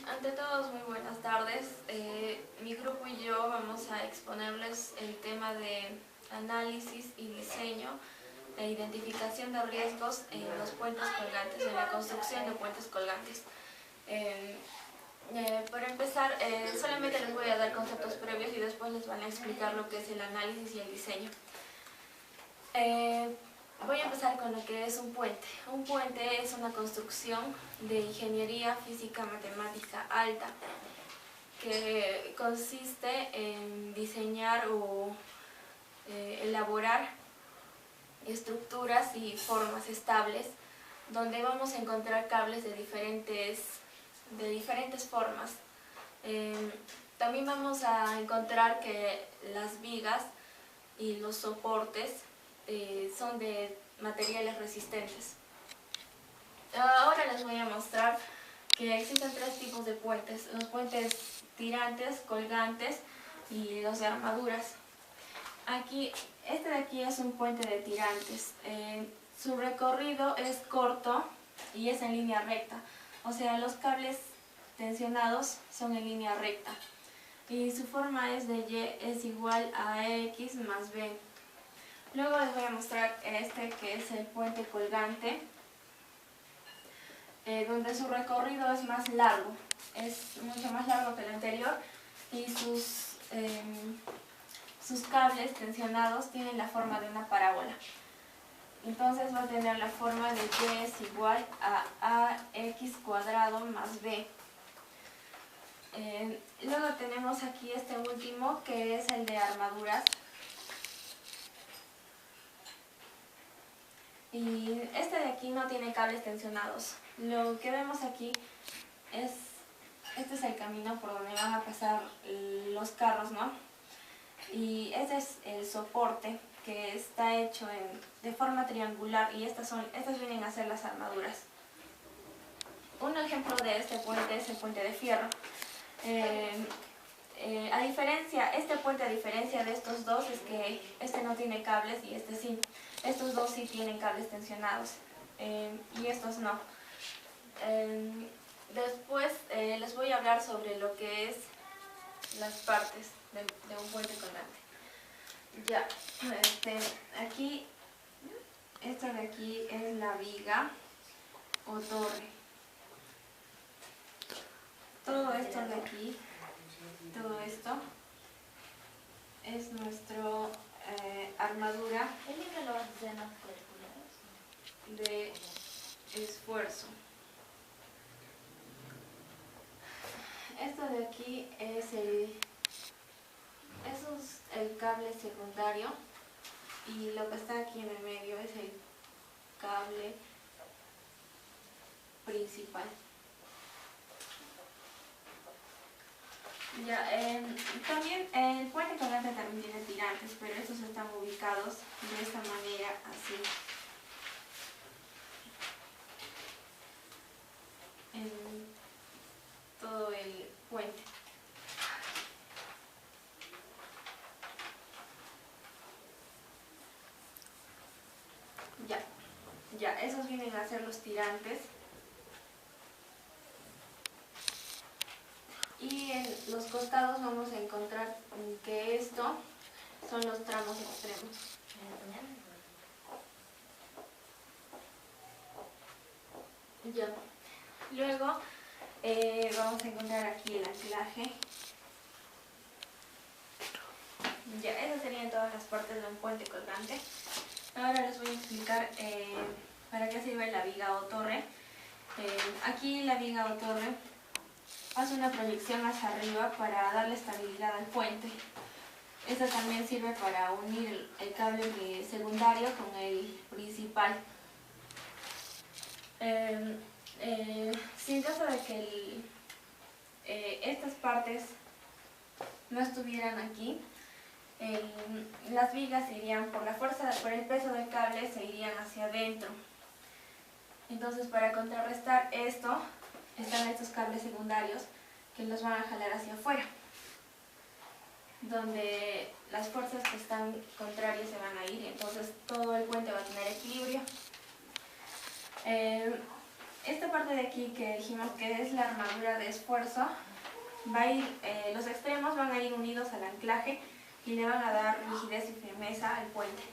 Ante todos, muy buenas tardes. Mi grupo y yo vamos a exponerles el tema de análisis y diseño e identificación de riesgos en los puentes colgantes, en la construcción de puentes colgantes. Para empezar, solamente les voy a dar conceptos previos y después les van a explicar lo que es el análisis y el diseño. Voy a empezar con lo que es un puente. Un puente es una construcción de ingeniería física matemática alta que consiste en diseñar o elaborar estructuras y formas estables donde vamos a encontrar cables de diferentes formas. También vamos a encontrar que las vigas y los soportes son de materiales resistentes. Ahora les voy a mostrar que existen tres tipos de puentes: los puentes tirantes, colgantes y los de armaduras. Aquí, este de aquí es un puente de tirantes. Su recorrido es corto y es en línea recta, o sea, los cables tensionados son en línea recta y su forma es de Y es igual a X más B. Luego les voy a mostrar este que es el puente colgante, donde su recorrido es más largo, es mucho más largo que el anterior y sus cables tensionados tienen la forma de una parábola. Entonces va a tener la forma de Y es igual a AX cuadrado más B. Luego tenemos aquí este último que es el de armaduras. Y este de aquí no tiene cables tensionados. Lo que vemos aquí es, este es el camino por donde van a pasar los carros, ¿no? Y este es el soporte que está hecho de forma triangular y estas vienen a ser las armaduras. Un ejemplo de este puente es el puente de fierro. Este puente, a diferencia de estos dos, es que este no tiene cables y este sí. Estos dos sí tienen cables tensionados y estos no. Después les voy a hablar sobre lo que es las partes de un puente colgante. Ya, aquí, esto de aquí es la viga o torre. Todo esto de aquí, todo esto es nuestro armadura de esfuerzo. Esto de aquí es el cable secundario y lo que está aquí en el medio es el cable principal. Ya, también el puente colgante también tiene tirantes, pero estos están ubicados de esta manera, así, en todo el puente. Ya, esos vienen a ser los tirantes. Y en los costados vamos a encontrar que esto son los tramos extremos. Ya. Luego vamos a encontrar aquí el anclaje. Ya, esas serían todas las partes de un puente colgante. Ahora les voy a explicar para qué sirve la viga o torre. Aquí la viga o torre hace una proyección hacia arriba para darle estabilidad al puente. Esta también sirve para unir el cable secundario con el principal. Si en caso de que estas partes no estuvieran aquí, las vigas se irían por el peso del cable, se irían hacia adentro. Entonces, para contrarrestar esto, están estos cables secundarios que los van a jalar hacia afuera, donde las fuerzas que están contrarias se van a ir, entonces todo el puente va a tener equilibrio. esta parte de aquí que dijimos que es la armadura de esfuerzo, va a ir, los extremos van a ir unidos al anclaje y le van a dar rigidez y firmeza al puente.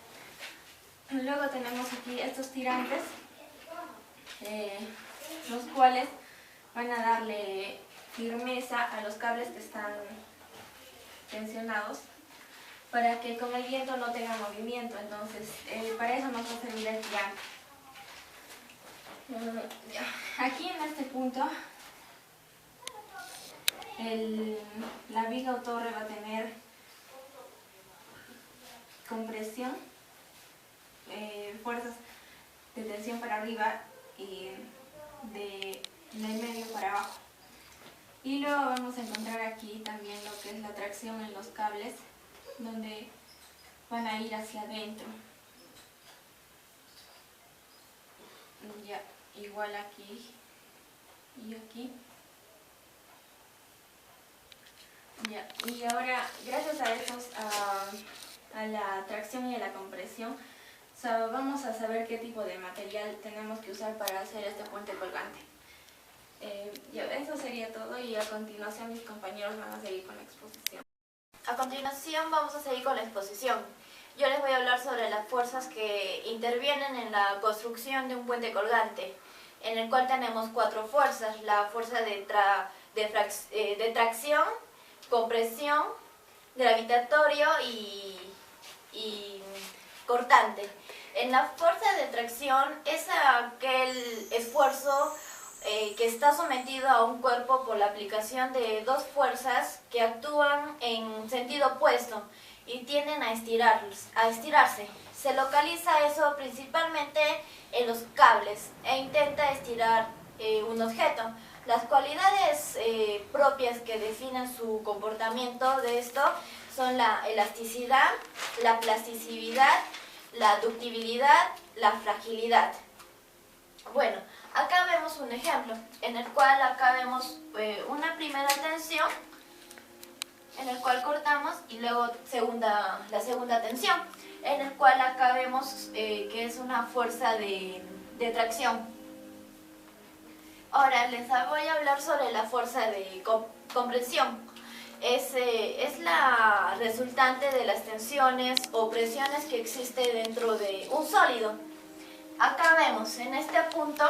Luego tenemos aquí estos tirantes, los cuales van a darle firmeza a los cables que están tensionados para que con el viento no tenga movimiento. Entonces, para eso nos va a servir el tirante. Aquí en este punto, la viga o torre va a tener compresión, fuerzas de tensión para arriba y del medio para abajo. Y luego vamos a encontrar aquí también lo que es la tracción en los cables, donde van a ir hacia adentro. Ya, igual aquí y aquí. Ya, y ahora, gracias a estos, a la tracción y a la compresión, vamos a saber qué tipo de material tenemos que usar para hacer este puente colgante. Eso sería todo y a continuación mis compañeros van a seguir con la exposición. A continuación vamos a seguir con la exposición. Yo les voy a hablar sobre las fuerzas que intervienen en la construcción de un puente colgante, en el cual tenemos 4 fuerzas: la fuerza de tracción, compresión, gravitatorio y cortante. En la fuerza de tracción es aquel esfuerzo que está sometido a un cuerpo por la aplicación de 2 fuerzas que actúan en sentido opuesto y tienden a estirarse. Se localiza eso principalmente en los cables e intenta estirar un objeto. Las cualidades propias que definen su comportamiento de esto son la elasticidad, la plasticidad, la ductibilidad, la fragilidad. Bueno, acá vemos un ejemplo en el cual acá vemos una primera tensión en el cual cortamos y luego la segunda tensión en el cual acá vemos que es una fuerza de tracción. Ahora les voy a hablar sobre la fuerza de compresión. Es la resultante de las tensiones o presiones que existe dentro de un sólido. Acá vemos en este punto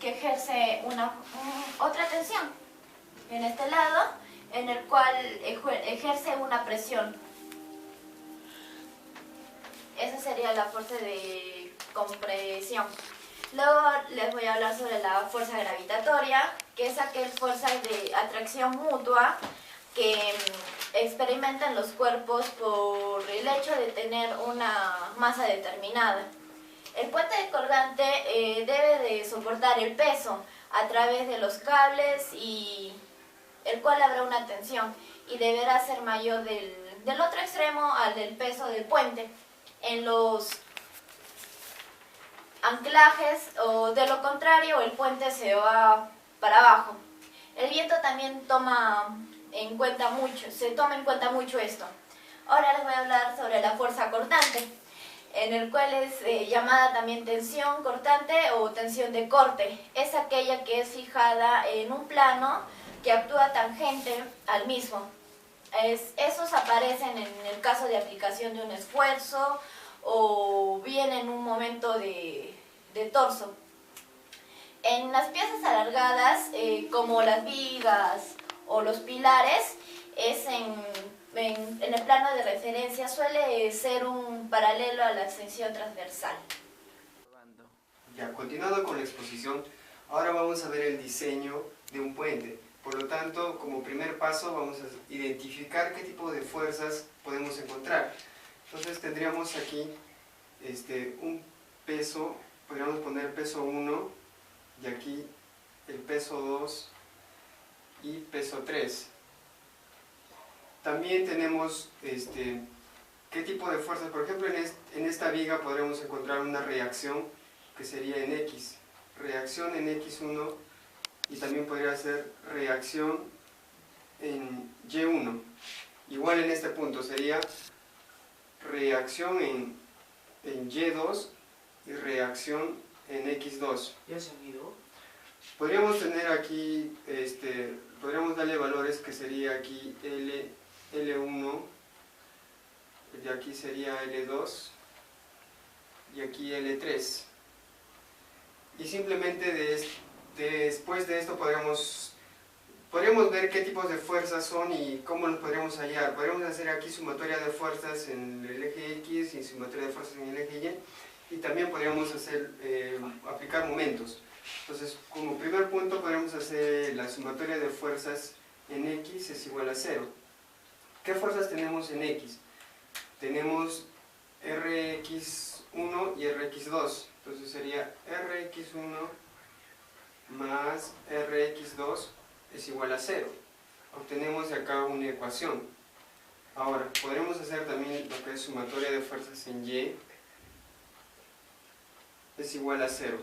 que ejerce otra tensión en este lado, en el cual ejerce una presión. Esa sería la fuerza de compresión. Luego les voy a hablar sobre la fuerza gravitatoria, que es aquella fuerza de atracción mutua que experimentan los cuerpos por el hecho de tener una masa determinada. El puente colgante debe de soportar el peso a través de los cables y el cual habrá una tensión y deberá ser mayor del otro extremo al del peso del puente en los anclajes, o de lo contrario el puente se va para abajo. El viento también se toma en cuenta mucho esto. Ahora les voy a hablar sobre la fuerza cortante, en el cual es llamada también tensión cortante o tensión de corte. Es aquella que es fijada en un plano que actúa tangente al mismo. Esos aparecen en el caso de aplicación de un esfuerzo o bien en un momento de torso. En las piezas alargadas, como las vigas o los pilares, en el plano de referencia suele ser un paralelo a la extensión transversal. Ya, continuando con la exposición, ahora vamos a ver el diseño de un puente. Por lo tanto, como primer paso vamos a identificar qué tipo de fuerzas podemos encontrar. Entonces tendríamos aquí un peso, podríamos poner peso 1 y aquí el peso 2 y peso 3. También tenemos qué tipo de fuerzas. Por ejemplo, en esta viga podremos encontrar una reacción que sería en X, reacción en X1, y también podría ser reacción en Y1. Igual en este punto sería reacción en Y2 y reacción en X2. ¿Ya se han ido? Podríamos tener aquí, podríamos darle valores que sería aquí L1, de aquí sería L2 y aquí L3. Y simplemente después de esto podríamos ver qué tipos de fuerzas son y cómo los podríamos hallar. Podríamos hacer aquí sumatoria de fuerzas en el eje X y sumatoria de fuerzas en el eje Y. Y también podríamos aplicar momentos. Entonces, como primer punto podríamos hacer la sumatoria de fuerzas en X es igual a 0. ¿Qué fuerzas tenemos en X? Tenemos Rx1 y Rx2. Entonces sería Rx1 más Rx2 es igual a 0. Obtenemos de acá una ecuación. Ahora, podremos hacer también lo que es sumatoria de fuerzas en Y es igual a 0.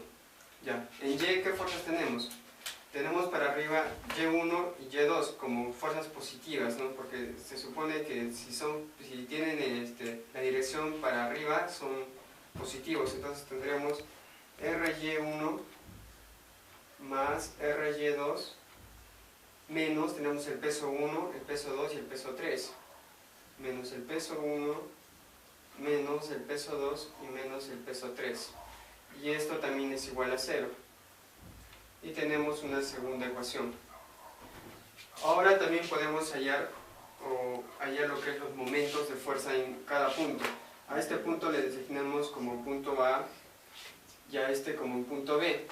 Ya, en Y, ¿qué fuerzas tenemos? Tenemos para arriba Y1 y Y2 como fuerzas positivas, ¿no? Porque se supone que si tienen la dirección para arriba son positivos. Entonces tendremos RY1 más RY2 menos, tenemos el peso 1, el peso 2 y el peso 3. Menos el peso 1, menos el peso 2 y menos el peso 3. Y esto también es igual a 0. Y tenemos una segunda ecuación. Ahora también podemos hallar lo que es los momentos de fuerza en cada punto. A este punto le designamos como punto A y a este como punto B.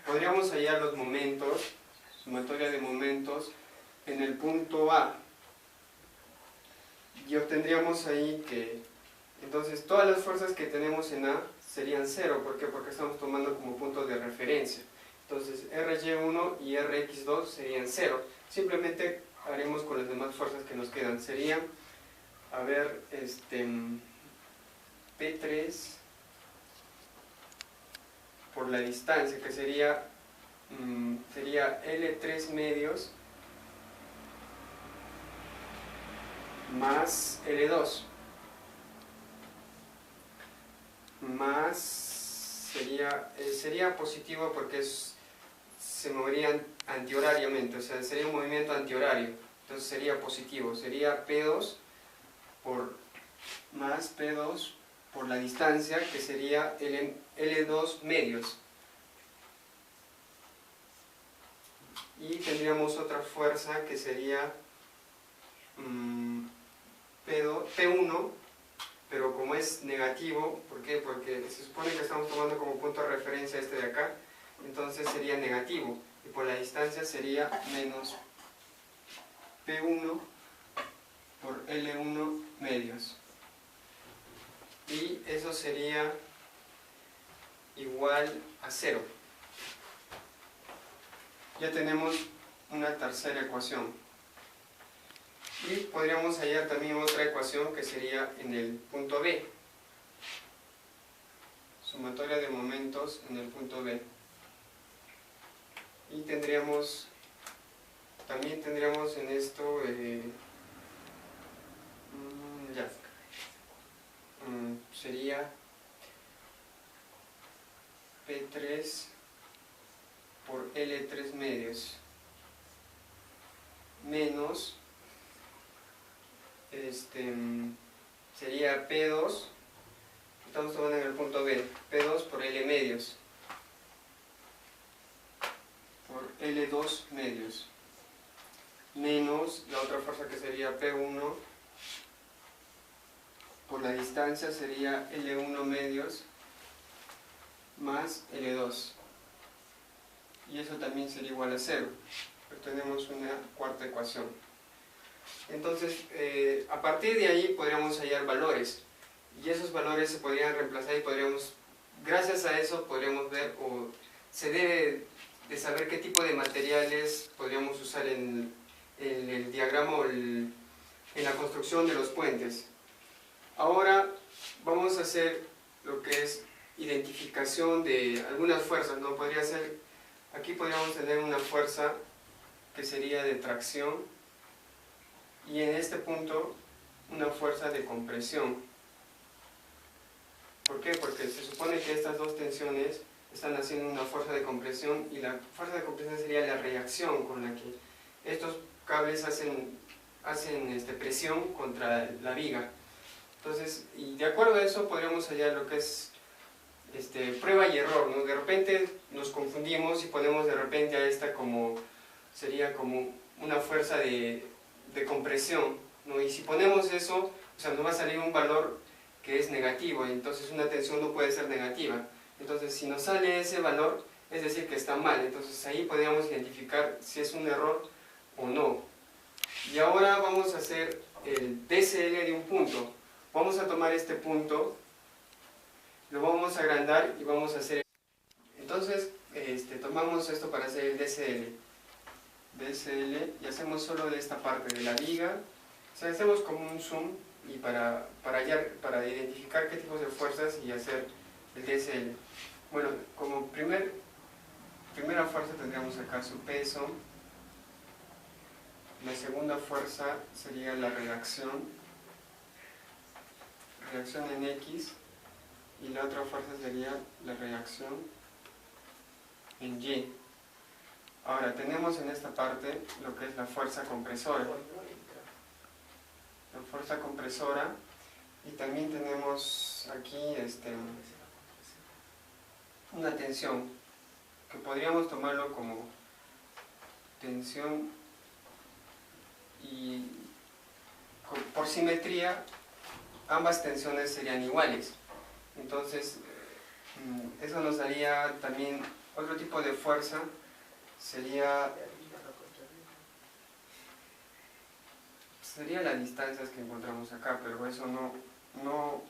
Podríamos hallar los momentos, sumatoria de momentos, en el punto A. Y obtendríamos ahí que, entonces, todas las fuerzas que tenemos en A serían 0. ¿Por qué? Porque estamos tomando como punto de referencia. Entonces, RY1 y RX2 serían 0. Simplemente haremos con las demás fuerzas que nos quedan. Serían, a ver, P3 por la distancia, que sería L3 medios más L2 más sería positivo porque se moverían antihorariamente, o sea, sería un movimiento antihorario, entonces sería positivo, sería P2 más P2 por la distancia, que sería L2 medios. Y tendríamos otra fuerza que sería P1, pero como es negativo, ¿por qué? Porque se supone que estamos tomando como punto de referencia este de acá, entonces sería negativo, y por la distancia sería menos P1 por L1 medios. Y eso sería igual a 0. Ya tenemos una tercera ecuación. Y podríamos hallar también otra ecuación que sería en el punto B. Sumatoria de momentos en el punto B. Y también tendríamos en esto, sería P3 por L3 medios menos sería P2, estamos tomando en el punto B, P2 por L medios por L2 medios menos la otra fuerza que sería P1 por la distancia, sería L1 medios más L2, y eso también sería igual a 0. Tenemos una cuarta ecuación. Entonces, a partir de ahí podríamos hallar valores, y esos valores se podrían reemplazar y gracias a eso podríamos ver, o se debe de saber qué tipo de materiales podríamos usar en el diagrama o en la construcción de los puentes. Ahora vamos a hacer lo que es identificación de algunas fuerzas, ¿no? Aquí podríamos tener una fuerza que sería de tracción, y en este punto una fuerza de compresión. ¿Por qué? Porque se supone que estas dos tensiones están haciendo una fuerza de compresión, y la fuerza de compresión sería la reacción con la que estos cables hacen presión contra la viga. Entonces, y de acuerdo a eso podríamos hallar lo que es prueba y error, ¿no? De repente nos confundimos y ponemos de repente a esta sería como una fuerza de compresión, ¿no? Y si ponemos eso, o sea, nos va a salir un valor que es negativo, y entonces una tensión no puede ser negativa. Entonces, si nos sale ese valor, es decir que está mal. Entonces ahí podríamos identificar si es un error o no. Y ahora vamos a hacer el DCL de un punto. Vamos a tomar este punto, lo vamos a agrandar y vamos a hacer... Entonces, tomamos esto para hacer el DCL. DCL, y hacemos solo de esta parte de la viga. O sea, hacemos como un zoom y para identificar qué tipos de fuerzas y hacer el DCL. Bueno, como primera fuerza tendríamos acá su peso. La segunda fuerza sería la reacción en X, y la otra fuerza sería la reacción en Y. Ahora tenemos en esta parte lo que es la fuerza compresora. La fuerza compresora, y también tenemos aquí una tensión, que podríamos tomarlo como tensión, y por simetría ambas tensiones serían iguales. Entonces eso nos daría también otro tipo de fuerza, sería las distancias que encontramos acá, pero eso no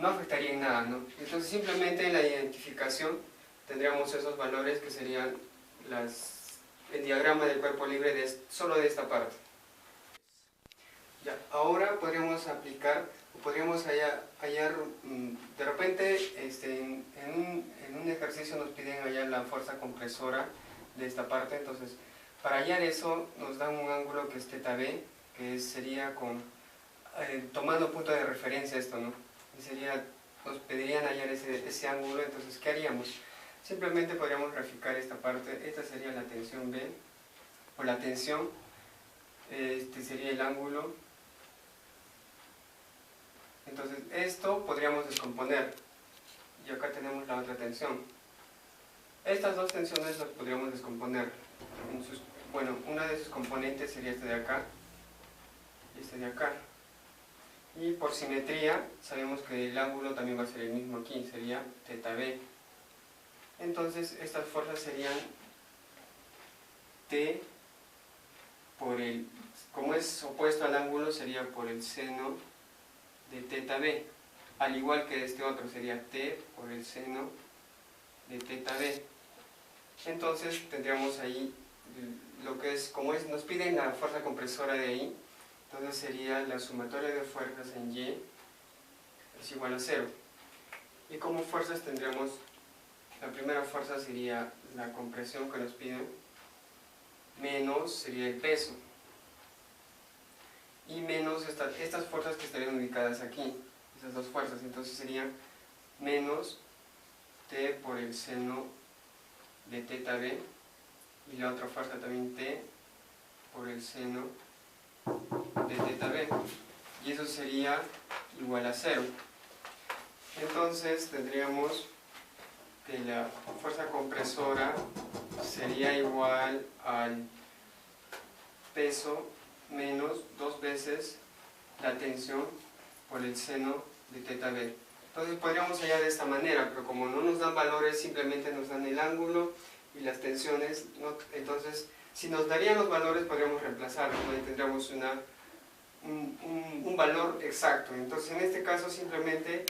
afectaría en nada, ¿no? Entonces simplemente en la identificación tendríamos esos valores que serían el diagrama del cuerpo libre solo de esta parte. Ya, ahora podríamos aplicar, o podríamos hallar de repente en un ejercicio nos piden hallar la fuerza compresora de esta parte. Entonces para hallar eso nos dan un ángulo que es θb, que sería tomando punto de referencia esto, ¿no? Y nos pedirían hallar ese ángulo. Entonces, ¿qué haríamos? Simplemente podríamos graficar esta parte. Esta sería la tensión B, o la tensión, sería el ángulo. Entonces esto podríamos descomponer, y acá tenemos la otra tensión. Estas dos tensiones las podríamos descomponer. Bueno, una de sus componentes sería este de acá y este de acá. Y por simetría sabemos que el ángulo también va a ser el mismo aquí, sería θb. Entonces estas fuerzas serían T como es opuesto al ángulo, sería por el seno de θb, al igual que este otro sería T por el seno de θb. Entonces tendríamos ahí lo que es, nos piden la fuerza compresora de ahí, entonces sería la sumatoria de fuerzas en Y es igual a 0. Y como fuerzas tendríamos, la primera fuerza sería la compresión que nos piden, menos sería el peso, y menos estas fuerzas que estarían ubicadas aquí, esas dos fuerzas. Entonces serían menos T por el seno de θb, y la otra fuerza también T por el seno de θb, y eso sería igual a 0. Entonces tendríamos que la fuerza compresora sería igual al peso menos 2 veces la tensión por el seno de θb. Entonces podríamos hallar de esta manera, pero como no nos dan valores, simplemente nos dan el ángulo y las tensiones, ¿no? Entonces si nos darían los valores podríamos reemplazarlos, ¿no? Y tendríamos un valor exacto. Entonces en este caso simplemente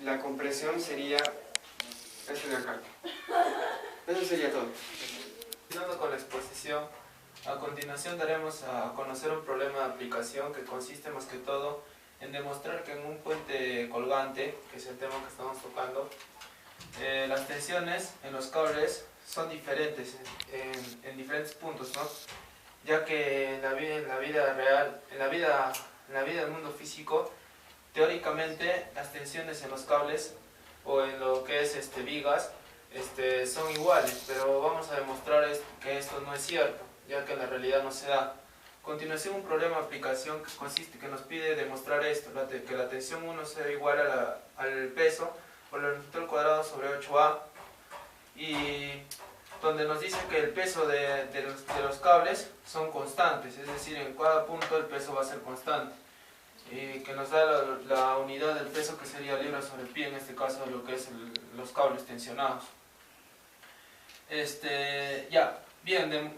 la compresión sería esto de acá. Eso sería todo. Continuando con la exposición, a continuación daremos a conocer un problema de aplicación que consiste más que todo en demostrar que en un puente colgante, que es el tema que estamos tocando, las tensiones en los cables son diferentes en diferentes puntos, ¿no? Ya que en la vida real, en la vida del mundo físico, teóricamente las tensiones en los cables o en lo que es vigas son iguales, pero vamos a demostrar que esto no es cierto, ya que en la realidad no se da. A continuación, un problema de aplicación que nos pide demostrar esto, que la tensión 1 sea igual al peso por la longitud al cuadrado sobre 8a, y donde nos dice que el peso de los cables son constantes, es decir, en cada punto el peso va a ser constante, y que nos da la unidad del peso, que sería libra sobre pie, en este caso de lo que es los cables tensionados. Bien,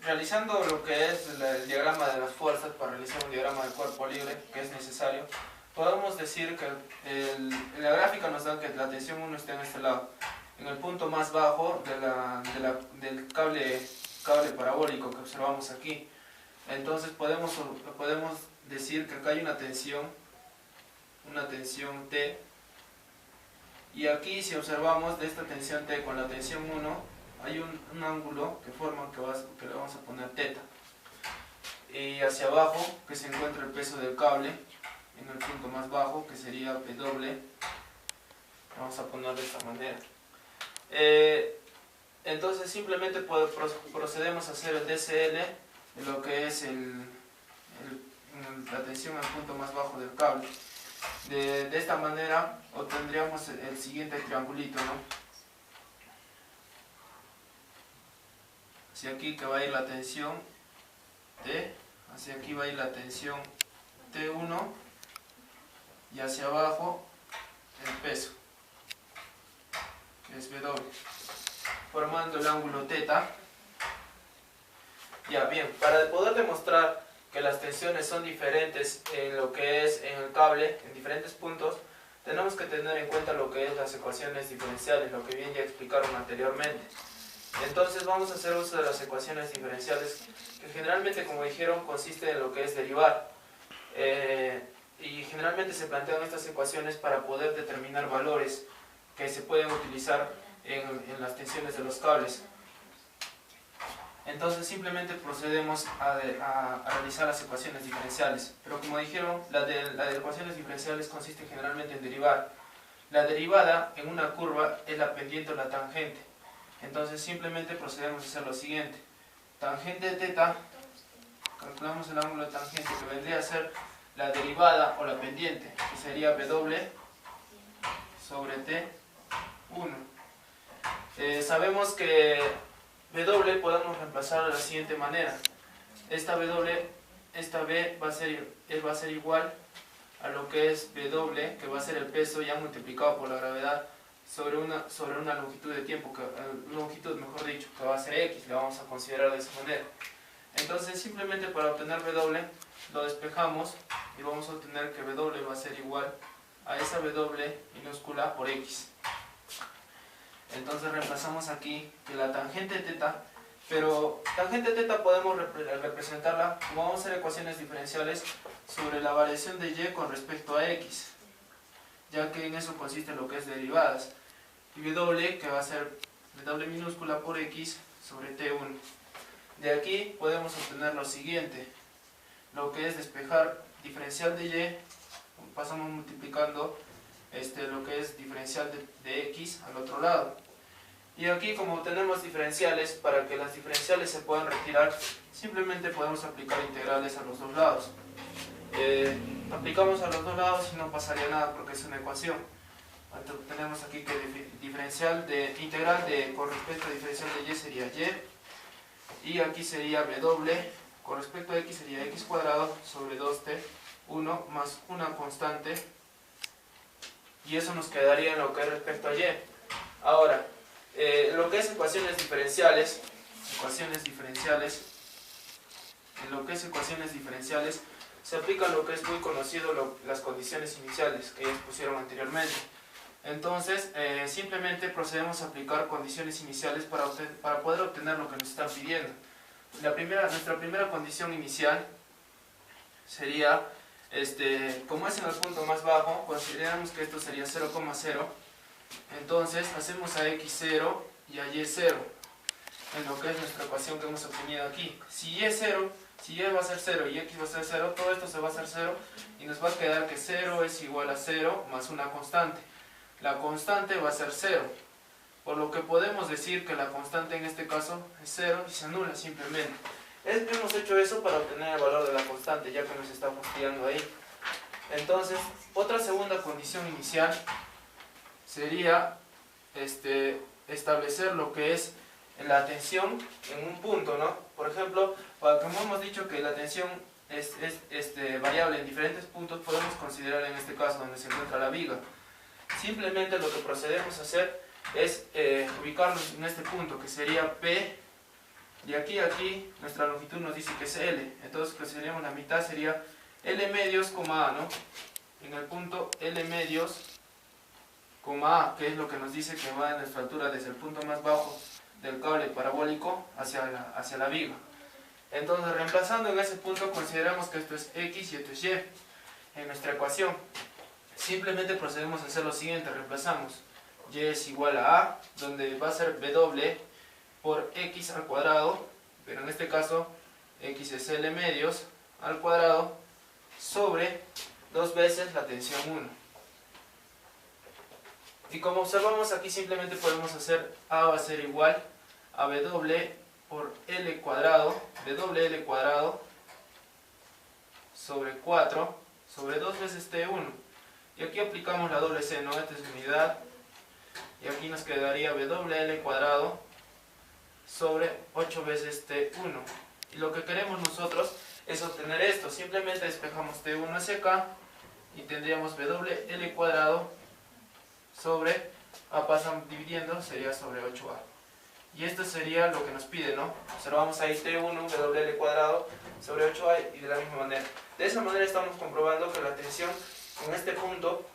realizando lo que es el diagrama de las fuerzas, para realizar un diagrama de cuerpo libre que es necesario, podemos decir que en la gráfica nos dan que la tensión 1 está en este lado, en el punto más bajo del cable parabólico que observamos aquí. Entonces podemos decir que acá hay una tensión T, y aquí, si observamos de esta tensión T con la tensión 1, hay un ángulo que forma que le vamos a poner θ, y hacia abajo que se encuentra el peso del cable en el punto más bajo, que sería W. Vamos a poner de esta manera. Entonces simplemente procedemos a hacer el DCL de lo que es la tensión al punto más bajo del cable. De esta manera obtendríamos el siguiente triangulito, ¿no? Hacia aquí que va a ir la tensión T, hacia aquí va a ir la tensión T1, y hacia abajo el peso, que es W, formando el ángulo θ. Ya, bien, para poder demostrar que las tensiones son diferentes en lo que es en el cable, en diferentes puntos, tenemos que tener en cuenta lo que es las ecuaciones diferenciales, lo que bien ya explicaron anteriormente. Entonces vamos a hacer uso de las ecuaciones diferenciales, que generalmente, como dijeron, consiste en lo que es derivar. Y generalmente se plantean estas ecuaciones para poder determinar valores que se pueden utilizar en las tensiones de los cables. Entonces simplemente procedemos a realizar las ecuaciones diferenciales. Pero como dijeron, las ecuaciones diferenciales consisten generalmente en derivar. La derivada en una curva es la pendiente o la tangente. Entonces simplemente procedemos a hacer lo siguiente. Tangente de θ, calculamos el ángulo de tangente, que vendría a ser la derivada o la pendiente, que sería W sobre T1. Sabemos que W podemos reemplazar de la siguiente manera. Esta B va a ser igual a lo que es W, que va a ser el peso ya multiplicado por la gravedad, sobre una longitud de tiempo, que va a ser X, le vamos a considerar de esa manera. Entonces simplemente para obtener W lo despejamos y vamos a obtener que W va a ser igual a esa W minúscula por X. Entonces reemplazamos aquí que la tangente θ, pero tangente θ podemos representarla como vamos a hacer ecuaciones diferenciales sobre la variación de Y con respecto a X, ya que en eso consiste lo que es derivadas. Y W, que va a ser W minúscula por X sobre T1. De aquí podemos obtener lo siguiente, lo que es despejar diferencial de Y, pasamos multiplicando lo que es diferencial de X al otro lado. Y aquí, como tenemos diferenciales, para que las diferenciales se puedan retirar, simplemente podemos aplicar integrales a los dos lados. Aplicamos a los dos lados y no pasaría nada porque es una ecuación. Entonces tenemos aquí que integral con respecto a diferencial de Y sería Y, y aquí sería W, con respecto a X sería X cuadrado sobre 2T1 más una constante, y eso nos quedaría en lo que es respecto a Y. Ahora, lo que es ecuaciones diferenciales, se aplica lo que es muy conocido, las condiciones iniciales que ya expusieron anteriormente. Entonces, simplemente procedemos a aplicar condiciones iniciales para poder obtener lo que nos están pidiendo. Nuestra primera condición inicial sería, como es en el punto más bajo, consideramos que esto sería 0,0. Entonces, hacemos a X0 y a Y0, en lo que es nuestra ecuación que hemos obtenido aquí. Si Y va a ser 0 y X va a ser 0, todo esto se va a hacer 0 y nos va a quedar que 0 es igual a 0 más una constante. La constante va a ser 0. por lo que podemos decir que la constante en este caso es 0 y se anula simplemente. Hemos hecho eso para obtener el valor de la constante, ya que nos está fastidiando ahí. Entonces, otra segunda condición inicial sería establecer lo que es la tensión en un punto, ¿no? Por ejemplo, como hemos dicho que la tensión es variable en diferentes puntos, podemos considerar en este caso donde se encuentra la viga. Simplemente lo que procedemos a hacer es ubicarnos en este punto, que sería P. De aquí a aquí, nuestra longitud nos dice que es L. Entonces, que seríamos la mitad, sería L medios, coma A, ¿no? En el punto L medios, coma A, que es lo que nos dice que va en nuestra altura desde el punto más bajo del cable parabólico hacia la viga. Entonces, reemplazando en ese punto, consideramos que esto es X y esto es Y en nuestra ecuación. Simplemente procedemos a hacer lo siguiente, reemplazamos Y es igual a A, donde va a ser W por X al cuadrado, pero en este caso X es L medios al cuadrado sobre 2 veces la tensión 1. Y como observamos aquí, simplemente podemos hacer A va a ser igual a W por L cuadrado, WL cuadrado sobre 4 sobre 2 veces T1. Y aquí aplicamos la doble C, ¿no? Esta es unidad. Y aquí nos quedaría WL cuadrado sobre 8 veces T1. Y lo que queremos nosotros es obtener esto. Simplemente despejamos T1 hacia acá y tendríamos WL cuadrado sobre, pasan dividiendo, sería sobre 8A. Y esto sería lo que nos pide, ¿no? Observamos ahí T1, WL cuadrado sobre 8A y de la misma manera. De esa manera estamos comprobando que la tensión en este punto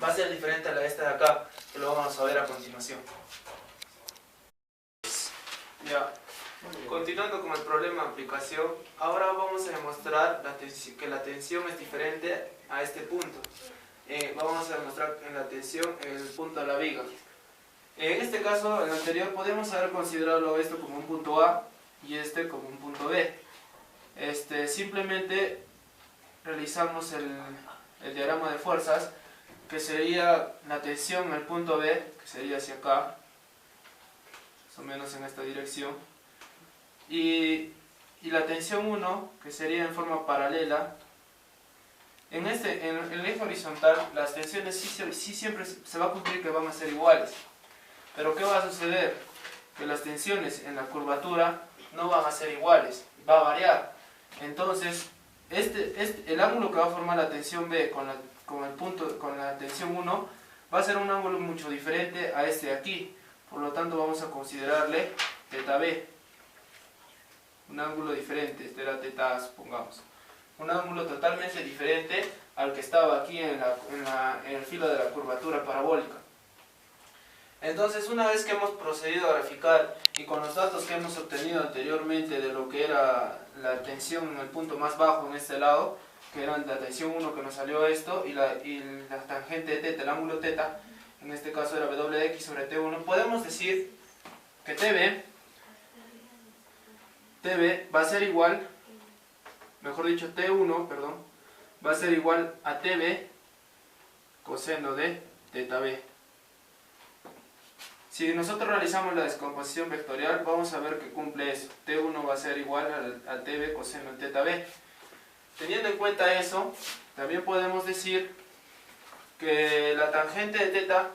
va a ser diferente a la de esta de acá, que lo vamos a ver a continuación. Ya, continuando con el problema de aplicación, ahora vamos a demostrar que la tensión es diferente a este punto. Vamos a demostrar en la tensión en el punto de la viga. En este caso, en el anterior, podemos haber considerado esto como un punto A y este como un punto B. Simplemente realizamos el diagrama de fuerzas, que sería la tensión en el punto B, que sería hacia acá, más o menos en esta dirección, y la tensión 1, que sería en forma paralela. En el eje horizontal, las tensiones sí siempre se va a cumplir que van a ser iguales. Pero ¿qué va a suceder? Que las tensiones en la curvatura no van a ser iguales, va a variar. Entonces, el ángulo que va a formar la tensión B con la tensión 1 va a ser un ángulo mucho diferente a este de aquí. Por lo tanto, vamos a considerarle teta B. Un ángulo diferente, este era teta A, supongamos. Un ángulo totalmente diferente al que estaba aquí en el filo de la curvatura parabólica. Entonces, una vez que hemos procedido a graficar y con los datos que hemos obtenido anteriormente de lo que era la tensión en el punto más bajo en este lado, que era la tensión 1 que nos salió esto, y la tangente de teta, el ángulo teta, en este caso era WX sobre T1, podemos decir que TB va a ser igual, mejor dicho T1, perdón, va a ser igual a TB coseno de teta B. Si nosotros realizamos la descomposición vectorial, vamos a ver que cumple eso. T1 va a ser igual a TB coseno de teta B. Teniendo en cuenta eso, también podemos decir que la tangente de teta,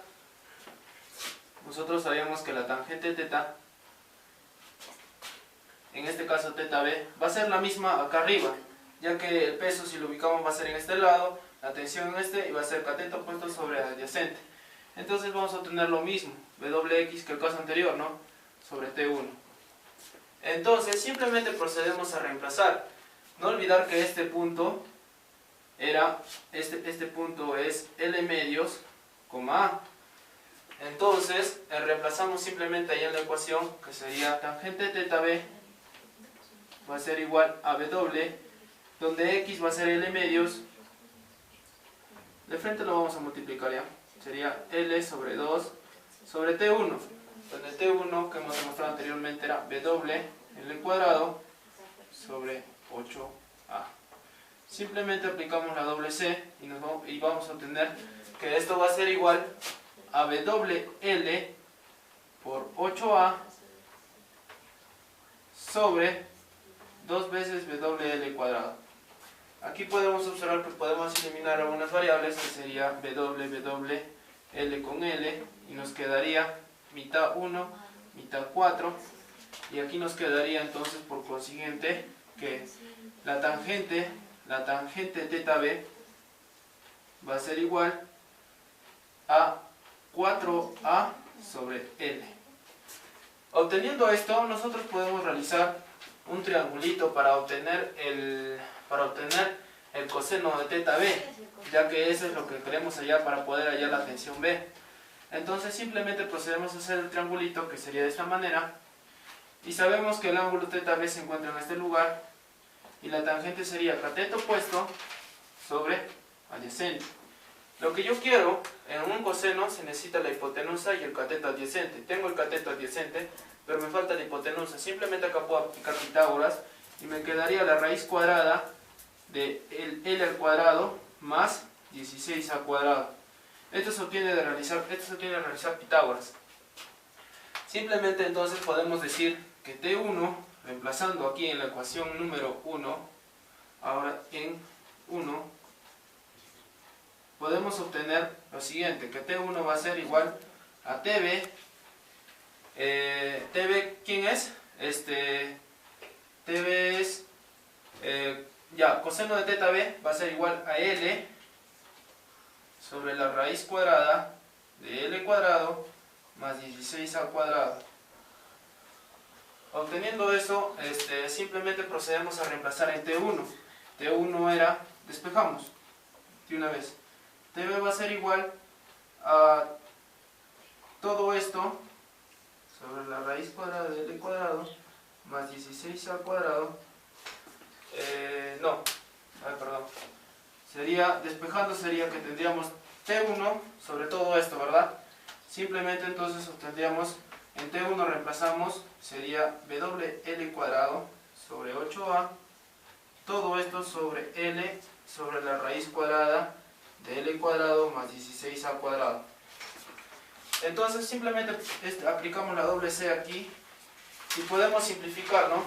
nosotros sabíamos que la tangente de teta, en este caso teta B, va a ser la misma acá arriba, ya que el peso, si lo ubicamos, va a ser en este lado, la tensión en este, y va a ser cateto opuesto sobre adyacente. Entonces vamos a obtener lo mismo, WX, que el caso anterior, ¿no? Sobre T1. Entonces simplemente procedemos a reemplazar. No olvidar que este punto punto es L medios, A. Entonces reemplazamos simplemente ahí en la ecuación, que sería tangente de teta B va a ser igual a W, donde X va a ser L medios. De frente lo vamos a multiplicar ya. Sería L sobre 2 sobre T1, donde T1 que hemos demostrado anteriormente era W en el cuadrado sobre 8A. Simplemente aplicamos la doble C y vamos a obtener que esto va a ser igual a WL por 8A sobre 2 veces WL cuadrado. Aquí podemos observar que podemos eliminar algunas variables, que sería W, L con L, y nos quedaría mitad 1, mitad 4, y aquí nos quedaría entonces por consiguiente que la tangente teta B va a ser igual a 4A sobre L. Obteniendo esto, nosotros podemos realizar un triangulito para obtener el coseno de teta B, ya que eso es lo que queremos hallar para poder hallar la tensión B. Entonces simplemente procedemos a hacer el triangulito, que sería de esta manera, y sabemos que el ángulo teta B se encuentra en este lugar, y la tangente sería cateto opuesto sobre adyacente. Lo que yo quiero, en un coseno se necesita la hipotenusa y el cateto adyacente. Tengo el cateto adyacente, pero me falta la hipotenusa. Simplemente acá puedo aplicar Pitágoras y me quedaría la raíz cuadrada de L al cuadrado más 16A cuadrado. Esto se obtiene de realizar Pitágoras. Simplemente entonces podemos decir que T1, reemplazando aquí en la ecuación número 1, ahora en 1, podemos obtener lo siguiente, que T1 va a ser igual a TB. TB, ¿quién es? TB es, coseno de teta B va a ser igual a L sobre la raíz cuadrada de L cuadrado más 16A cuadrado. Obteniendo eso, simplemente procedemos a reemplazar en T1. T1 era, despejamos de una vez. TB va a ser igual a todo esto sobre la raíz cuadrada de L cuadrado más 16A cuadrado. Despejando sería que tendríamos T1 sobre todo esto, ¿verdad? Simplemente entonces obtendríamos, en T1 reemplazamos, sería WL cuadrado sobre 8A, todo esto sobre L sobre la raíz cuadrada de L cuadrado más 16A cuadrado. Entonces simplemente aplicamos la doble C aquí y podemos simplificar, ¿no?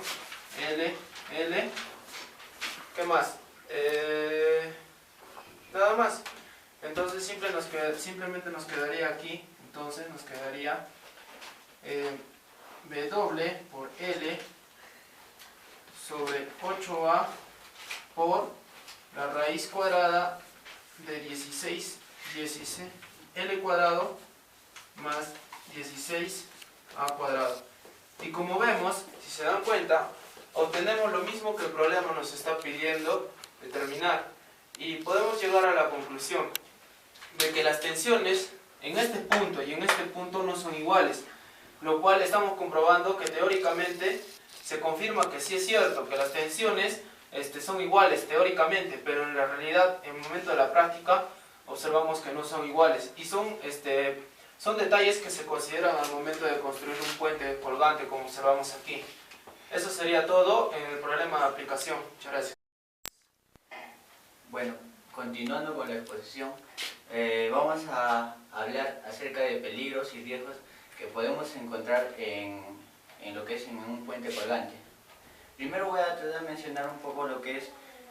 L, ¿qué más? Nada más. Entonces simplemente nos quedaría aquí, entonces nos quedaría W por L sobre 8A por la raíz cuadrada de 16 L cuadrado más 16A cuadrado. Y como vemos, si se dan cuenta, obtenemos lo mismo que el problema nos está pidiendo determinar. Y podemos llegar a la conclusión de que las tensiones en este punto y en este punto no son iguales, lo cual estamos comprobando que teóricamente se confirma que sí es cierto, que las tensiones son iguales teóricamente, pero en la realidad, en el momento de la práctica, observamos que no son iguales. Y son detalles que se consideran al momento de construir un puente colgante, como observamos aquí. Eso sería todo en el problema de aplicación. Muchas gracias. Bueno, continuando con la exposición, vamos a hablar acerca de peligros y riesgos que podemos encontrar en lo que es en un puente colgante. Primero voy a tratar de mencionar un poco lo que es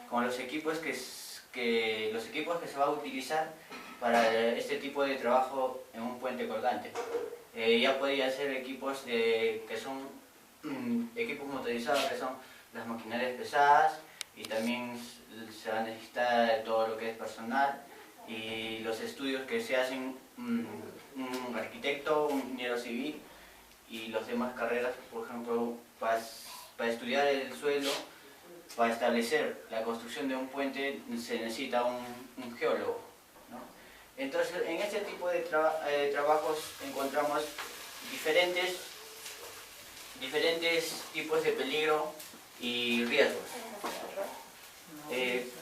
con los equipos que se va a utilizar para este tipo de trabajo en un puente colgante. Ya podría ser equipos que son equipos motorizados, que son las maquinarias pesadas, y también se va a necesitar todo lo que es personal y los estudios que se hacen un arquitecto, un ingeniero civil y las demás carreras, por ejemplo, para estudiar el suelo, para establecer la construcción de un puente se necesita un geólogo, ¿no? Entonces, en este tipo de trabajos encontramos diferentes tipos de peligro y riesgos.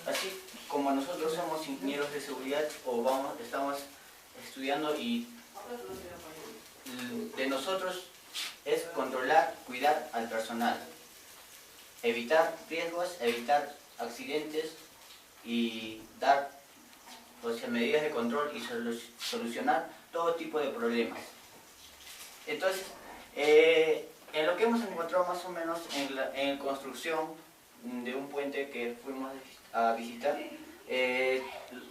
Así como nosotros somos ingenieros de seguridad estamos estudiando, y de nosotros es controlar, cuidar al personal, evitar riesgos, evitar accidentes y dar medidas de control y solucionar todo tipo de problemas. Entonces, En lo que hemos encontrado más o menos en la construcción de un puente que fuimos a visitar,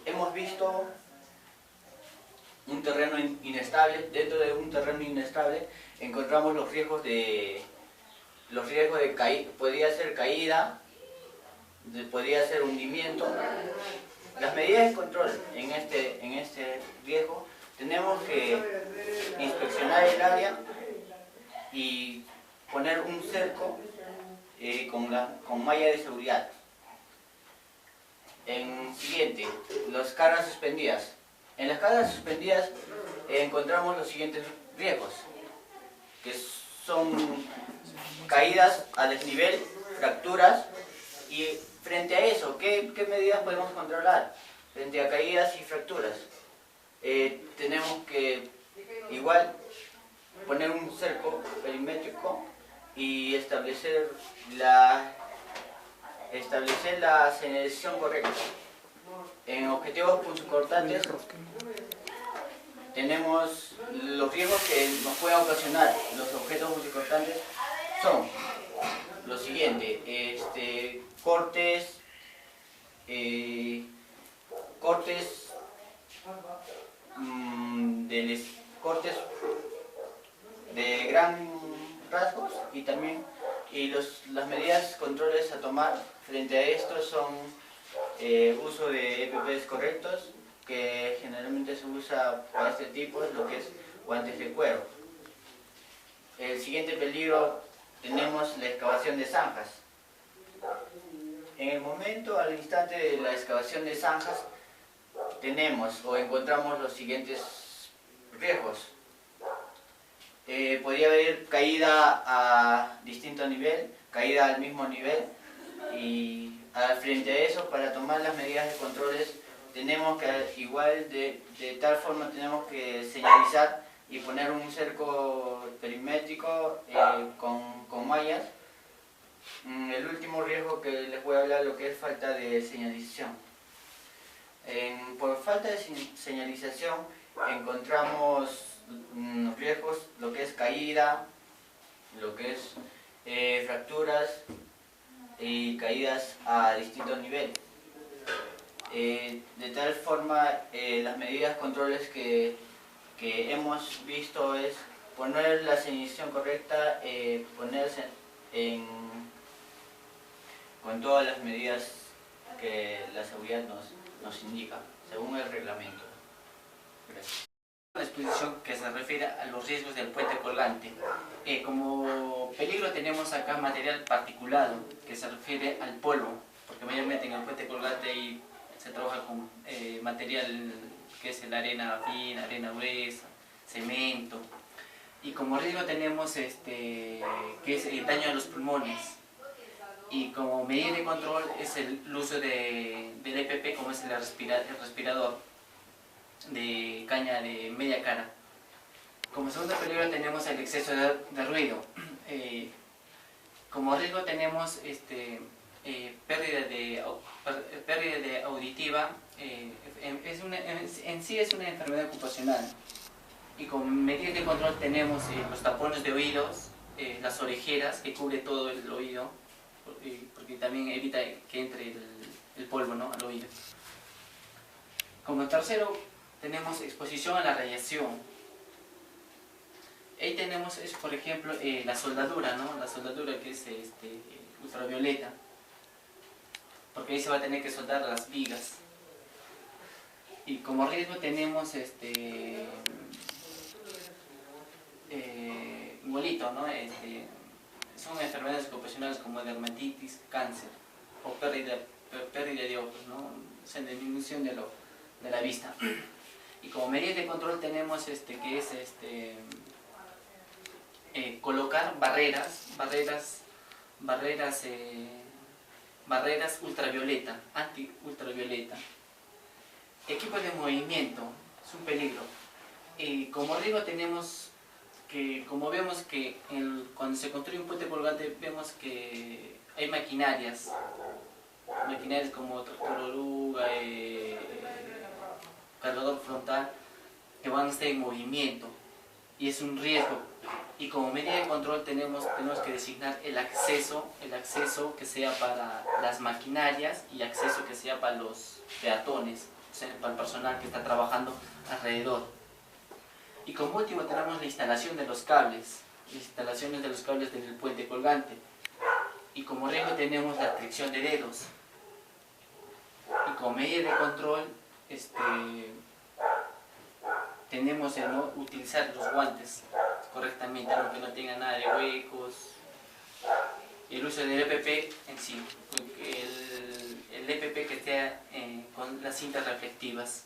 hemos visto un terreno inestable. Dentro de un terreno inestable encontramos los riesgos de caída. Podría ser caída, podría ser hundimiento. Las medidas de control en este riesgo, tenemos que inspeccionar el área y poner un cerco con malla de seguridad. Siguiente, las cargas suspendidas. En las cargas suspendidas encontramos los siguientes riesgos, que son caídas a desnivel, fracturas. Y frente a eso, ¿qué medidas podemos controlar? Frente a caídas y fracturas, tenemos que igual poner un cerco perimétrico y establecer la señalización correcta. En objetivos punzocortantes tenemos los riesgos que nos pueden ocasionar los objetos punzocortantes son lo siguiente: cortes de gran rasgos, y también las medidas controles a tomar frente a esto son uso de EPPs correctos, que generalmente se usa para este tipo, es lo que es guantes de cuero. El siguiente peligro tenemos la excavación de zanjas. En el momento, al instante de la excavación de zanjas, tenemos o encontramos los siguientes riesgos. Podría haber caída a distinto nivel, caída al mismo nivel, y frente a eso, para tomar las medidas de controles, tenemos que, igual de tal forma, tenemos que señalizar y poner un cerco perimétrico con mallas. El último riesgo que les voy a hablar, lo que es falta de señalización. Por falta de señalización encontramos riesgos, lo que es caída, lo que es fracturas y caídas a distinto nivel. De tal forma, las medidas controles que hemos visto es poner la señalización correcta, ponerse con todas las medidas que la seguridad nos indica, según el reglamento. Gracias. La exposición que se refiere a los riesgos del puente colgante. Como peligro tenemos acá material particulado, que se refiere al polvo, porque mayormente en el puente colgante se trabaja con material que es la arena fina, arena gruesa, cemento. Y como riesgo tenemos que es el daño a los pulmones. Y como medida de control es el uso del EPP, como es el respirador de caña de media cara. Como segundo peligro tenemos el exceso de ruido. Como riesgo tenemos pérdida de auditiva. En sí es una enfermedad ocupacional. Y como medida de control tenemos los tapones de oídos, las orejeras, que cubre todo el oído, porque también evita que entre el polvo, ¿no?, al oído. Como tercero tenemos exposición a la radiación. Ahí tenemos, por ejemplo, la soldadura, ¿no? La soldadura que es ultravioleta, porque ahí se va a tener que soldar las vigas. Y como riesgo tenemos bolito, ¿no? Son enfermedades ocupacionales como dermatitis, cáncer o pérdida de ojos, ¿no? O sea, disminución de la vista. Y como medida de control tenemos que es colocar barreras ultravioleta, anti-ultravioleta. Equipos de movimiento, es un peligro. Y como riesgo tenemos que, como vemos que cuando se construye un puente colgante, vemos que hay maquinarias como tractor oruga, cargador frontal, que van a estar en movimiento, y es un riesgo Y como medida de control tenemos que designar el acceso que sea para las maquinarias y acceso que sea para los peatones, o sea, para el personal que está trabajando alrededor. Y como último tenemos la instalación de los cables, del puente colgante. Y como riesgo tenemos la fricción de dedos. Y como medida de control tenemos el no utilizar los guantes correctamente, aunque no tenga nada de huecos. El uso del EPP en sí, el EPP que esté con las cintas reflectivas.